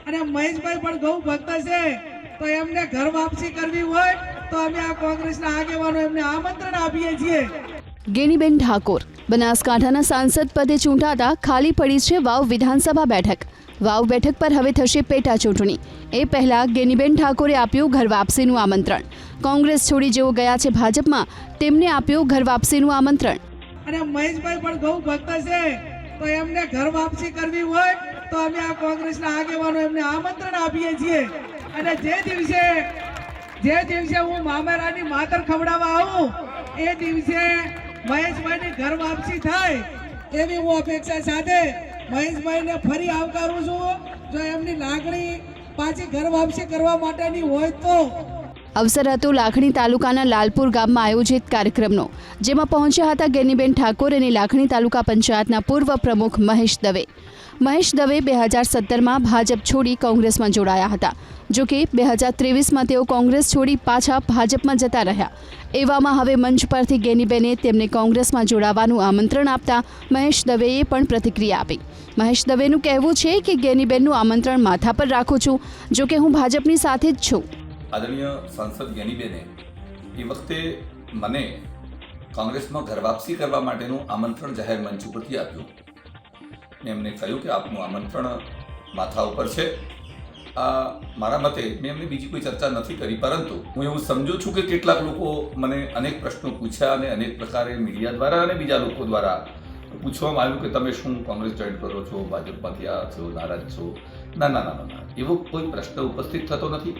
અને મહેશભાઈ પણ ગૌ ભક્ત છે, તો એમને ઘર વાપસી કરવી હોય તો અમે આ કોંગ્રેસના આગેવાનો એમને આમંત્રણ આપીએ છીએ. ગેનીબેન ઠાકોર બનાસકાંઠાના સાંસદ પદે ચૂંટાતા ખાલી પડી છે વાવ વિધાનસભા બેઠક. વાવ બેઠક પર હવે થશે પેટા ચૂંટણી. એ પહેલા ગેનીબેન ઠાકોરે આપ્યું ઘર વાપસીનું આમંત્રણ. કોંગ્રેસ છોડી જેઓ ગયા છે ભાજપમાં, તેમને આપ્યું ઘર વાપસીનું આમંત્રણ. અને મહેશભાઈ પણ ગૌ ભક્ત છે, તો એમને ઘર વાપસી કરવી હોય તો અમે આ કોંગ્રેસના આગેવાનો એમને આમંત્રણ આપીએ છીએ. અને જે દિવસે હું મામેરાની માતર ખવડાવવા આવું એ દિવસે મહેશભાઈની ઘર વાપસી થાય એવી હું અપેક્ષા સાથે મહેશભાઈને ફરી આવકારું છું. જો એમની લાગણી પાછી ઘર વાપસી કરવા માટેની હોય તો. અવસર હતો લાખણી તાલુકાના લાલપુર ગામમાં આયોજિત કાર્યક્રમનો, જેમાં પહોંચ્યા હતા ગેનીબેન ઠાકોર અને લાખણી તાલુકા પંચાયતના પૂર્વ પ્રમુખ મહેશ દવે. મહેશ દવે 2017માં ભાજપ છોડી કોંગ્રેસમાં જોડાયા હતા. જો કે 2023માં તેઓ કોંગ્રેસ છોડી પાછા ભાજપમાં જતા રહ્યા. એવામાં હવે મંચ પરથી ગેનીબેને તેમને કોંગ્રેસમાં જોડાવાનું આમંત્રણ આપતા મહેશ દવેએ પણ પ્રતિક્રિયા આપી. મહેશ દવેનું કહેવું છે કે ગેનીબેનનું આમંત્રણ માથા પર રાખું છું, જો કે હું ભાજપની સાથે જ છું. આદરણીય સાંસદ ગેનીબેને એ વખતે મને કોંગ્રેસમાં ઘર વાપસી કરવા માટેનું આમંત્રણ જાહેર મંચ ઉપરથી આપ્યું. મેં એમને કહ્યું કે આપનું આમંત્રણ માથા ઉપર છે. મારા મતે મેં એમની બીજી કોઈ ચર્ચા નથી કરી, પરંતુ હું એવું સમજુ છું કે કેટલાક લોકો મને અનેક પ્રશ્નો પૂછ્યા અને અનેક પ્રકારે મીડિયા દ્વારા અને બીજા લોકો દ્વારા પૂછવામાં આવ્યું કે તમે શું કોંગ્રેસ જોઈન કરો છો, ભાજપમાંથી આ છો, નારાજ છો. ના, એવો કોઈ પ્રશ્ન ઉપસ્થિત થતો નથી.